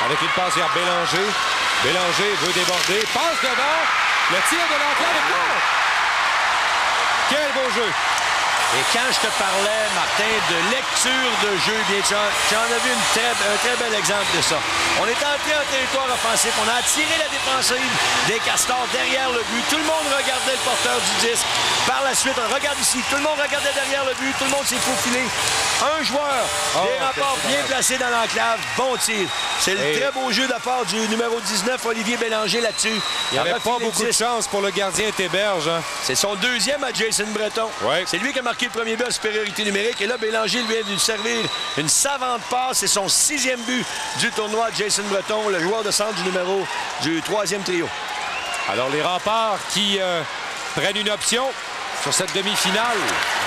Avec une passe vers Bélanger. Bélanger veut déborder. Passe devant. Le tir de l'enclave est contre. Quel beau jeu. Et quand je te parlais, Martin, de lecture de jeu, bien sûr, tu en as vu un très bel exemple de ça. On est entré en territoire offensif. On a attiré la défensive des Castors derrière le but. Tout le monde regardait le porteur du disque. Par la suite, on regarde ici. Tout le monde regardait derrière le but. Tout le monde s'est faufilé. Un joueur des Remparts bien placé dans l'enclave. Bon tir. C'est le très beau jeu de la part du numéro 19, Olivier Bélanger, là-dessus. Il n'y avait pas beaucoup de chance pour le gardien Théberge. Hein? C'est son deuxième à Jason Breton. Ouais. C'est lui qui a marqué le premier but à supériorité numérique. Et là, Bélanger lui vient de lui servir une savante passe. C'est son 6e but du tournoi. Jason Breton, le joueur de centre du 3e trio. Alors, les Remparts qui prennent une option sur cette demi-finale.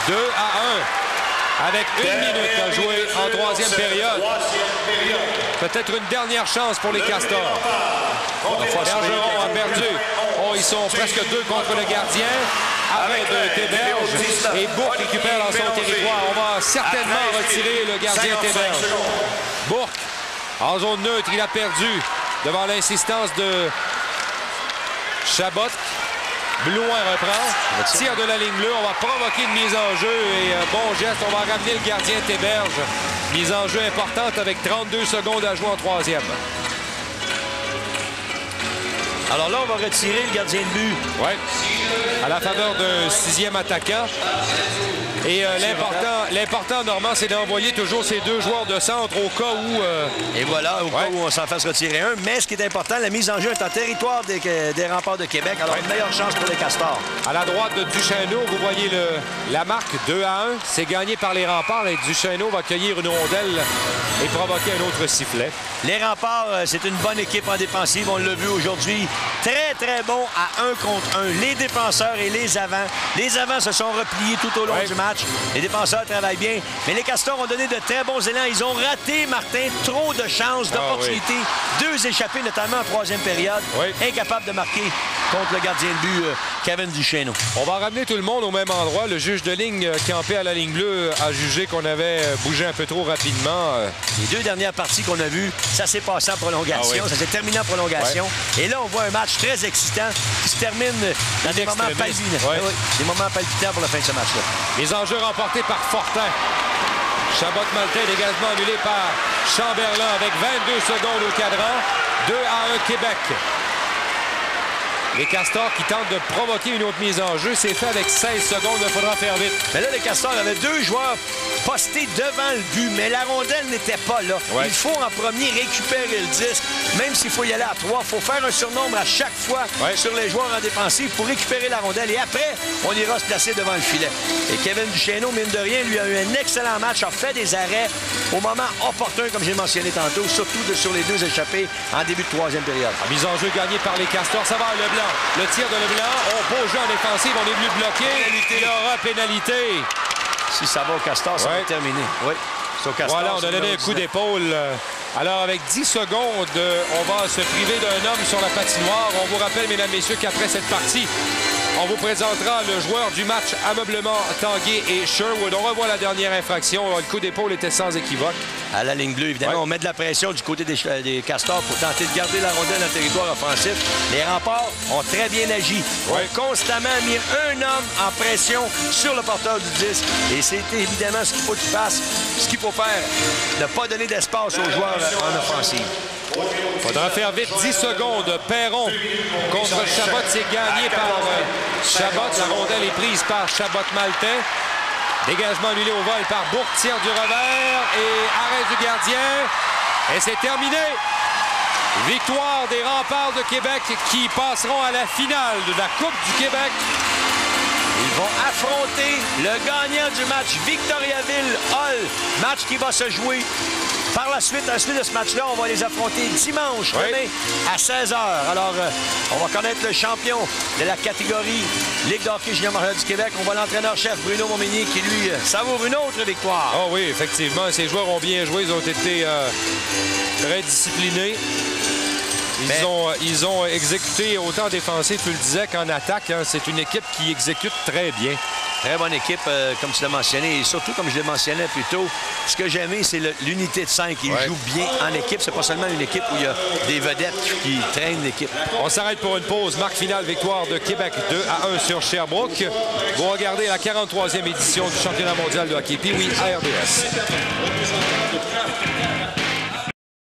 2-1. Avec 1 minute à jouer en 3e période. Peut-être une dernière chance pour les Castors. Bergeron a perdu. Oh, ils sont presque 2 contre le gardien. Arrêt de Théberge. Et Bourque récupère dans son territoire. On va certainement retirer le gardien Théberge. Bourque, en zone neutre, il a perdu devant l'insistance de Chabot. Blouin reprend. Tir de la ligne bleue. On va provoquer une mise en jeu. Et bon geste, on va ramener le gardien Théberge. Mise en jeu importante avec 32 secondes à jouer en 3e. Alors là, on va retirer le gardien de but. Oui. À la faveur d'un 6e attaquant. Et l'important, Normand, c'est d'envoyer toujours ces 2 joueurs de centre au cas où... Et voilà, au cas où on s'en fasse retirer un. Mais ce qui est important, la mise en jeu est en territoire des Remparts de Québec. Alors, une meilleure chance pour les Castors. À la droite de Duchesneau, vous voyez la marque 2-1. C'est gagné par les Remparts. Et Duchesneau va cueillir une rondelle et provoquer un autre sifflet. Les Remparts, c'est une bonne équipe en défensive. On l'a vu aujourd'hui. Très, très bon à 1 contre 1. Les défenseurs et les avants. Les avants se sont repliés tout au long du match. Les défenseurs travaillent bien. Mais les Castors ont donné de très bons élans. Ils ont raté, Martin, trop de chances, d'opportunités. 2 échappés, notamment en 3e période. Incapables de marquer contre le gardien de but, Kevin Duchesneau. On va ramener tout le monde au même endroit. Le juge de ligne campé à la ligne bleue a jugé qu'on avait bougé un peu trop rapidement. Les 2 dernières parties qu'on a vues, ça s'est passé en prolongation. Ça s'est terminé en prolongation. Et là, on voit un match très excitant qui se termine dans des moments palpitants. Des moments palpitants pour la fin de ce match-là. Les enjeux remportés par Fortin. Chabot-Maltais, dégagement annulé par Chamberlain avec 22 secondes au cadran. 2-1 Québec. Les Castors qui tentent de provoquer une autre mise en jeu. C'est fait avec 16 secondes. Il faudra faire vite. Mais là, les Castors avaient 2 joueurs postés devant le but, mais la rondelle n'était pas là. Il faut en premier récupérer le disque. Même s'il faut y aller à 3, il faut faire un surnombre à chaque fois sur les joueurs en défensive pour récupérer la rondelle. Et après, on ira se placer devant le filet. Et Kevin Duchesneau, mine de rien, lui a eu un excellent match, a fait des arrêts au moment opportun, comme j'ai mentionné tantôt, surtout sur les 2 échappés en début de 3e période. Mise en jeu gagnée par les Castors. Ça va, Leblanc. Le tir de Leblanc. Beau jeu en défensive. On est venu bloquer. Il y aura pénalité. Si ça va au Castor, ça va être terminé. Oui. Castor, voilà, on a donné un coup d'épaule. Alors, avec 10 secondes, on va se priver d'un homme sur la patinoire. On vous rappelle, mesdames, messieurs, qu'après cette partie, on vous présentera le joueur du match, Ameublement Tanguay et Sherwood. On revoit la dernière infraction. Le coup d'épaule était sans équivoque. À la ligne bleue, évidemment, on met de la pression du côté des Castors pour tenter de garder la rondelle en territoire offensif. Les Remparts ont très bien agi. Ont constamment mis un homme en pression sur le porteur du disque. Et c'est évidemment ce qu'il faut qu'il fasse, ce qu'il faut faire, ne pas donner d'espace aux joueurs en offensive. Faudra faire vite. 10 secondes. Perron contre Chabot, c'est gagné par Chabot. La rondelle est prise par Chabot-Maltais. Dégagement annulé au vol par Bourque. Tir du revers et arrêt du gardien. Et c'est terminé. Victoire des Remparts de Québec qui passeront à la finale de la Coupe du Québec. Ils vont affronter le gagnant du match, Victoriaville-Hall. Match qui va se jouer par la suite. À la suite de ce match-là, on va les affronter dimanche demain à 16h. Alors, on va connaître le champion de la catégorie Ligue de hockey junior majeur du Québec. On voit l'entraîneur-chef Bruno Montminier qui, lui, savoure une autre victoire. Oh oui, effectivement. Ces joueurs ont bien joué. Ils ont été très disciplinés. Ils ont exécuté autant en défensif, tu le disais, qu'en attaque. Hein. C'est une équipe qui exécute très bien. Très bonne équipe, comme tu l'as mentionné. Et surtout, comme je l'ai mentionné plus tôt, ce que j'ai aimé, c'est l'unité de 5. Ils jouent bien en équipe. C'est pas seulement une équipe où il y a des vedettes qui traînent l'équipe. On s'arrête pour une pause. Marque finale, victoire de Québec 2-1 sur Sherbrooke. Vous regardez la 43e édition du championnat mondial de hockey Pee-wee à RDS.